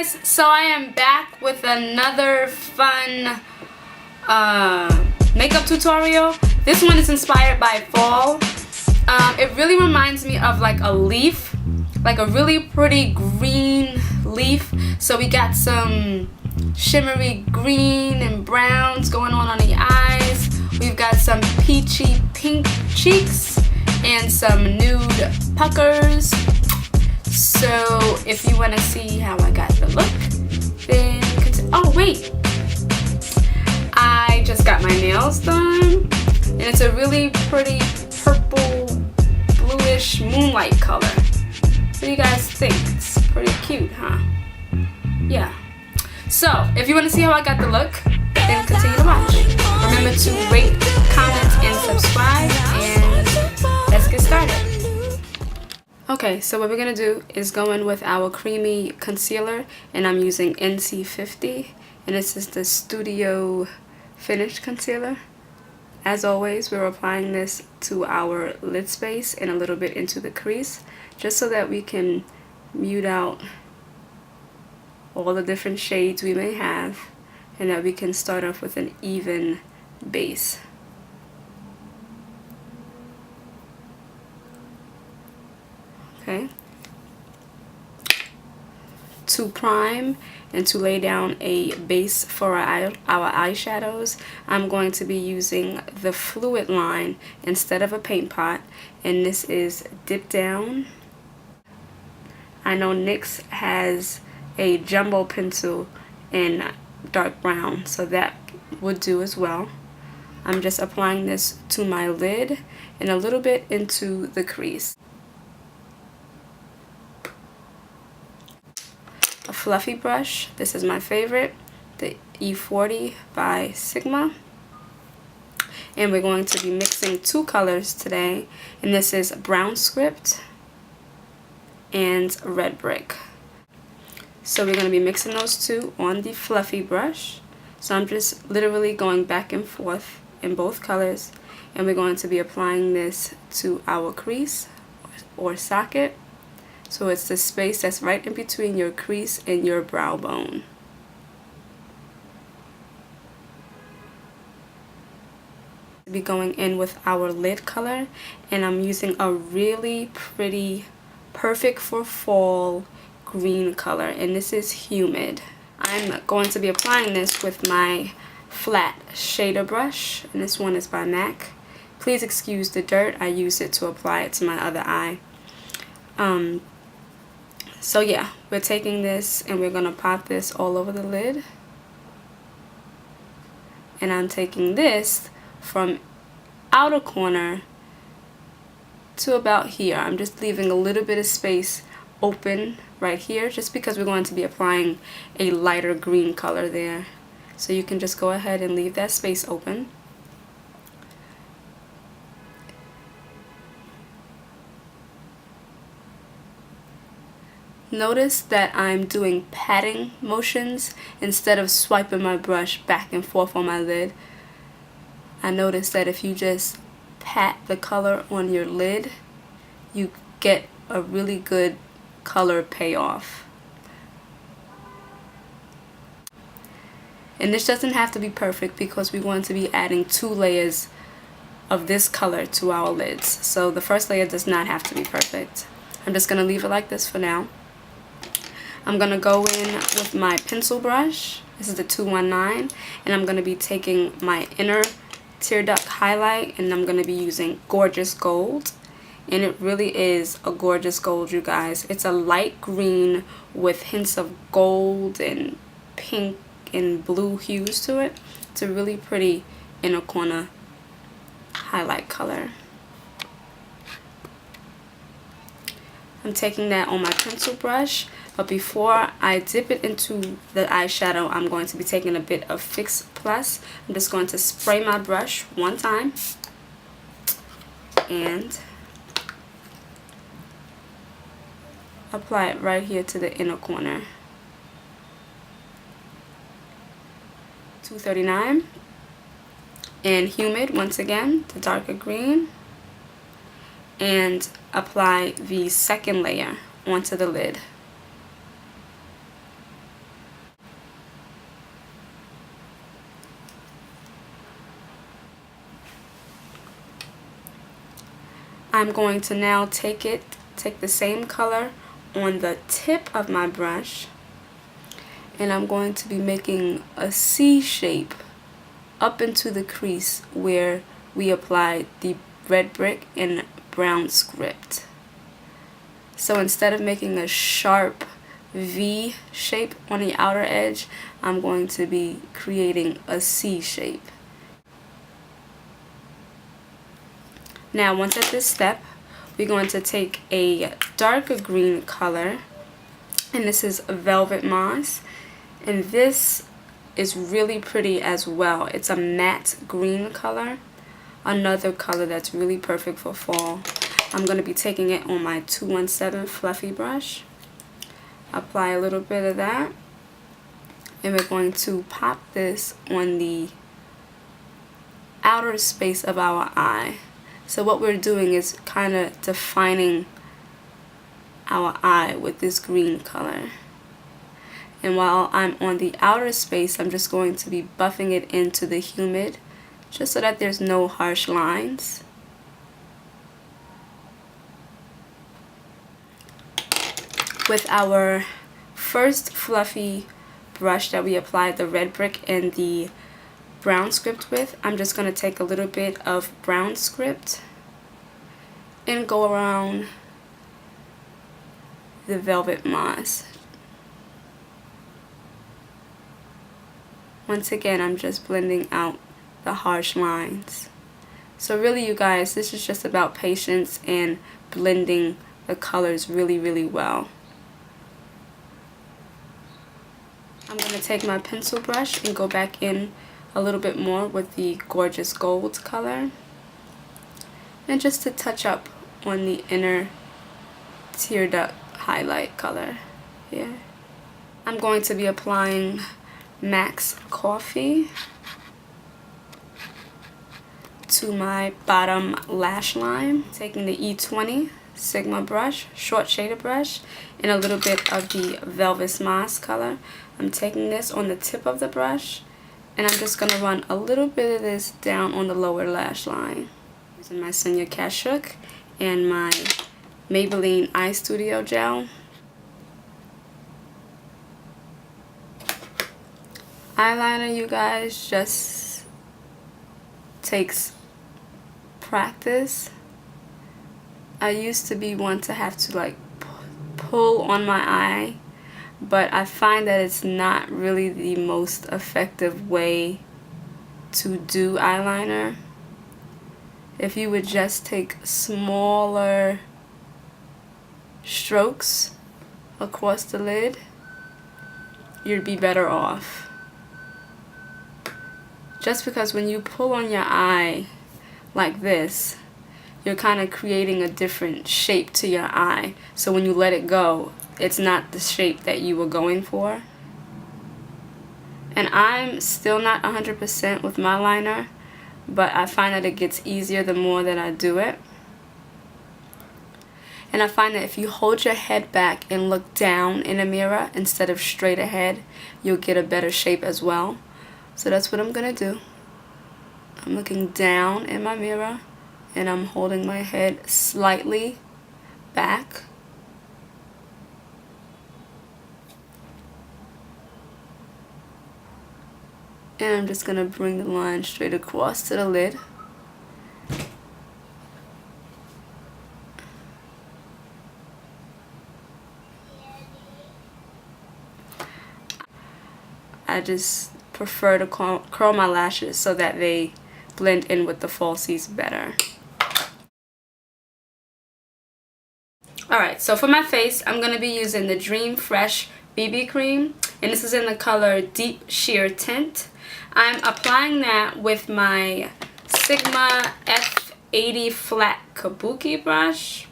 guys, so I am back with another fun makeup tutorial. This one is inspired by fall. It really reminds me of like a leaf, like a really pretty green leaf. So we got some shimmery green and browns going on the eyes. We've got some peachy pink cheeks and some nude puckers. So if you want to see how I got the look, then oh wait, I just got my nails done, and it's a really pretty purple bluish moonlight color. What do you guys think? It's pretty cute, huh? Yeah. So if you want to see how I got the look, then continue to watch. Remember to rate, comment, and subscribe, and let's get started. Okay, so what we're going to do is go in with our creamy concealer, and I'm using NC50, and this is the Studio Finish Concealer. As always, we're applying this to our lid space and a little bit into the crease, just so that we can mute out all the different shades we may have, and that we can start off with an even base. Okay. To prime and to lay down a base for our eyeshadows, I'm going to be using the fluid line instead of a paint pot, and this is Dip Down. I know NYX has a jumbo pencil in dark brown, so that would do as well. I'm just applying this to my lid and a little bit into the crease. A fluffy brush, this is my favorite, the E40 by Sigma, and we're going to be mixing two colors today, and this is Brown Script and Red Brick. So we're going to be mixing those two on the fluffy brush. So I'm just literally going back and forth in both colors, and we're going to be applying this to our crease or socket. So it's the space that's right in between your crease and your brow bone. We'll be going in with our lid color, and I'm using a really pretty, perfect for fall green color, and this is Humid. I'm going to be applying this with my flat shader brush, and this one is by MAC. Please excuse the dirt, I used it to apply it to my other eye. So yeah, we're taking this and we're going to pop this all over the lid. And I'm taking this from outer corner to about here. I'm just leaving a little bit of space open right here, just because we're going to be applying a lighter green color there. So you can just go ahead and leave that space open. Notice that I'm doing patting motions instead of swiping my brush back and forth on my lid. I noticed that if you just pat the color on your lid, you get a really good color payoff. And this doesn't have to be perfect, because we're going to be adding 2 layers of this color to our lids. So the first layer does not have to be perfect. I'm just going to leave it like this for now. I'm going to go in with my pencil brush. This is the 219, and I'm going to be taking my inner tear duct highlight, and I'm going to be using Gorgeous Gold. And it really is a gorgeous gold, you guys. It's a light green with hints of gold and pink and blue hues to it. It's a really pretty inner corner highlight color. I'm taking that on my pencil brush, but before I dip it into the eyeshadow, I'm going to be taking a bit of Fix Plus. I'm just going to spray my brush one time and apply it right here to the inner corner. 239 and Humid once again, the darker green, and apply the second layer onto the lid. I'm going to now take the same color on the tip of my brush, and I'm going to be making a C shape up into the crease where we applied the red brick and brown script. So instead of making a sharp V shape on the outer edge, I'm going to be creating a C shape. Now once at this step, we're going to take a darker green color, and this is Velvet Moss, and this is really pretty as well. It's a matte green color, another color that's really perfect for fall. I'm going to be taking it on my 217 fluffy brush. Apply a little bit of that, and we're going to pop this on the outer space of our eye. So what we're doing is kind of defining our eye with this green color. And while I'm on the outer space, I'm just going to be buffing it into the humid, just so that there's no harsh lines. With our first fluffy brush that we applied the red brick and the brown script with, I'm just going to take a little bit of brown script and go around the Velvet Moss. Once again, I'm just blending out the harsh lines. So really, you guys, this is just about patience and blending the colors really, really well. I'm going to take my pencil brush and go back in a little bit more with the Gorgeous Gold color, and just to touch up on the inner tear duct highlight color here. I'm going to be applying Max Coffee to my bottom lash line, taking the E20 Sigma brush, short shaded brush, and a little bit of the Velvet Moss color. I'm taking this on the tip of the brush, and I'm just going to run a little bit of this down on the lower lash line. Using my Senior Kashuk and my Maybelline Eye Studio Gel. Eyeliner, you guys, just takes practice. I used to be one to have to like pull on my eye, but I find that it's not really the most effective way to do eyeliner. If you would just take smaller strokes across the lid, you'd be better off. Just because when you pull on your eye like this, you're kind of creating a different shape to your eye. So when you let it go, it's not the shape that you were going for. And I'm still not 100% with my liner, but I find that it gets easier the more that I do it. And I find that if you hold your head back and look down in a mirror instead of straight ahead, you'll get a better shape as well. So that's what I'm going to do. I'm looking down in my mirror, and I'm holding my head slightly back. And I'm just going to bring the line straight across to the lid. I just prefer to curl my lashes so that they blend in with the falsies better. Alright, so for my face, I'm going to be using the Dream Fresh BB Cream, and this is in the color Deep Sheer Tint. I'm applying that with my Sigma F80 Flat Kabuki brush.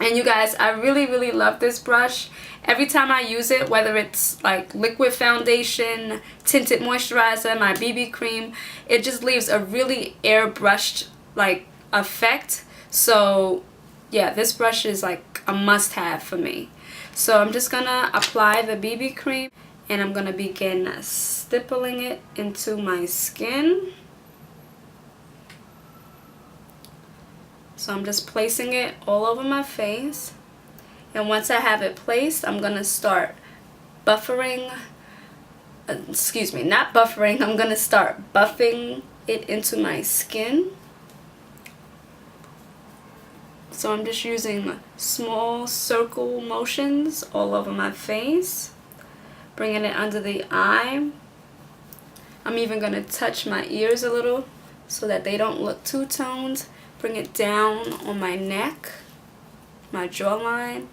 And you guys, I really love this brush. Every time I use it, whether it's like liquid foundation, tinted moisturizer, my BB cream, it just leaves a really airbrushed like effect. So yeah, this brush is like a must-have for me. So I'm just gonna apply the BB cream, and I'm gonna begin stippling it into my skin. So I'm just placing it all over my face. And once I have it placed, I'm going to start buffering, excuse me, not buffering, I'm going to start buffing it into my skin. So I'm just using small circle motions all over my face, bringing it under the eye. I'm even going to touch my ears a little so that they don't look two-toned. Bring it down on my neck, my jawline.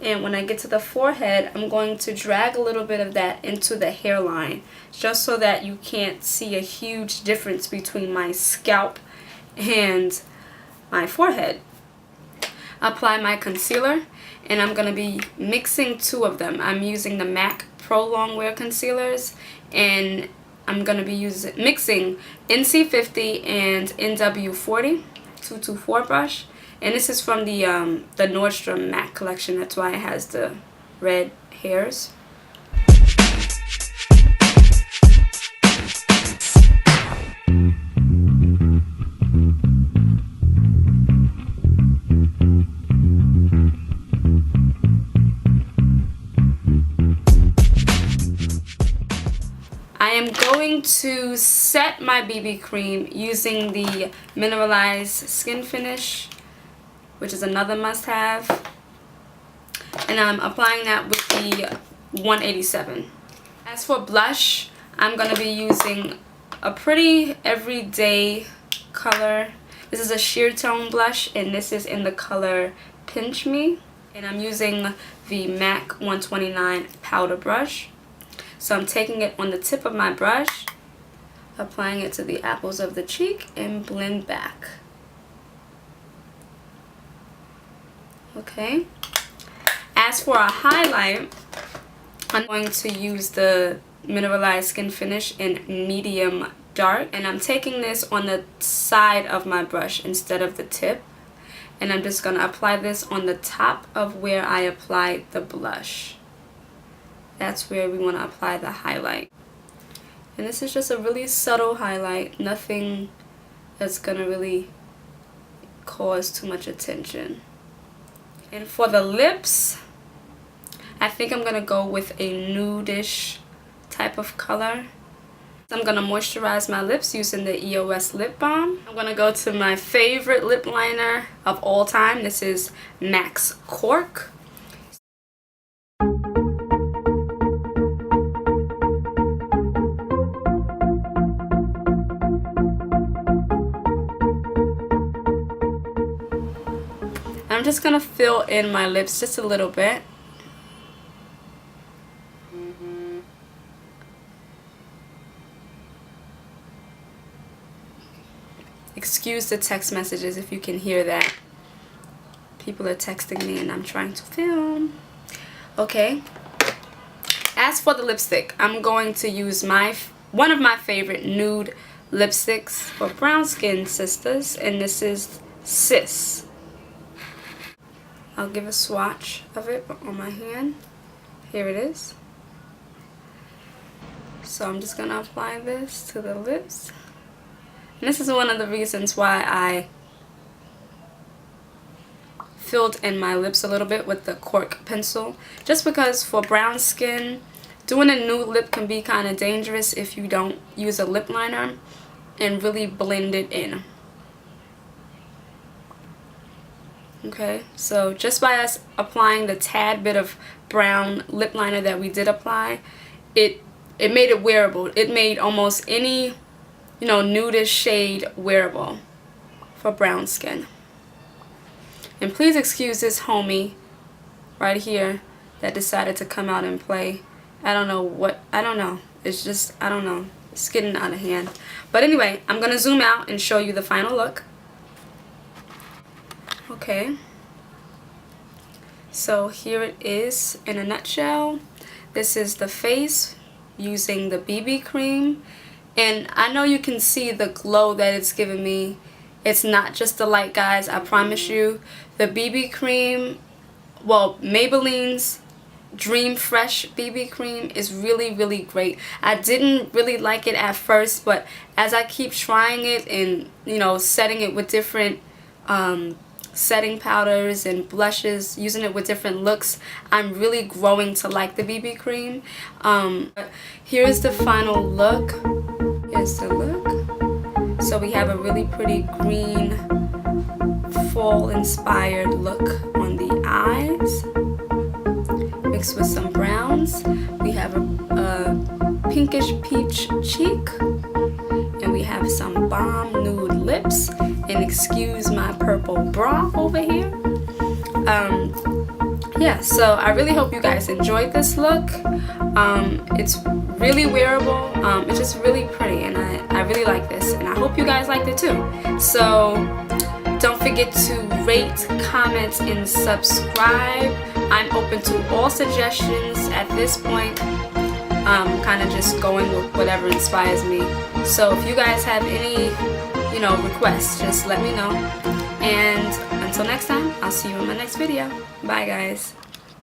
And when I get to the forehead, I'm going to drag a little bit of that into the hairline, just so that you can't see a huge difference between my scalp and my forehead. Apply my concealer, and I'm going to be mixing two of them. I'm using the MAC Pro Longwear concealers, and I'm going to be mixing NC50 and NW40 224 brush. And this is from the Nordstrom MAC collection. That's why it has the red hairs. I am going to set my BB cream using the Mineralized Skin Finish, which is another must-have. And I'm applying that with the 187. As for blush, I'm going to be using a pretty everyday color. This is a sheer tone blush, and this is in the color Pinch Me. And I'm using the MAC 129 powder brush. So I'm taking it on the tip of my brush, applying it to the apples of the cheek, and blend back. Okay. As for a highlight, I'm going to use the Mineralized Skin Finish in medium dark, and I'm taking this on the side of my brush instead of the tip, and I'm just going to apply this on the top of where I applied the blush. That's where we want to apply the highlight. And this is just a really subtle highlight, nothing that's going to really cause too much attention. And for the lips, I think I'm going to go with a nudish type of color. I'm going to moisturize my lips using the EOS lip balm. I'm going to go to my favorite lip liner of all time. This is MAC's Cork. I'm just going to fill in my lips just a little bit. Excuse the text messages if you can hear that. People are texting me and I'm trying to film. Okay. As for the lipstick, I'm going to use one of my favorite nude lipsticks for brown skin sisters, and this is Sis. I'll give a swatch of it on my hand. Here it is. So I'm just going to apply this to the lips. And this is one of the reasons why I filled in my lips a little bit with the Cork pencil. Just because for brown skin, doing a nude lip can be kind of dangerous if you don't use a lip liner and really blend it in. Okay, so just by us applying the tad bit of brown lip liner that we did apply, it made it wearable. It made almost any, nudish shade wearable for brown skin. And please excuse this homie right here that decided to come out and play. I don't know. It's just, I don't know. It's getting out of hand. But anyway, I'm going to zoom out and show you the final look. Okay, so here it is in a nutshell. This is the face using the BB cream, and I know you can see the glow that it's giving me. It's not just the light, guys, I promise you. The BB cream, well, Maybelline's Dream Fresh BB cream is really, really great. I didn't really like it at first, but as I keep trying it and, setting it with different setting powders and blushes, using it with different looks. I'm really growing to like the BB cream. Here's the final look. Here's the look. So we have a really pretty green fall inspired look on the eyes, mixed with some browns. We have a pinkish peach cheek, and we have some bomb nude lips, and excuse my purple bra over here. Yeah, so I really hope you guys enjoyed this look. It's really wearable. It's just really pretty, and I really like this, and I hope you guys liked it too. So don't forget to rate, comment, and subscribe. I'm open to all suggestions at this point. I'm kind of just going with whatever inspires me. So if you guys have any, requests, just let me know. And until next time, I'll see you in my next video. Bye, guys.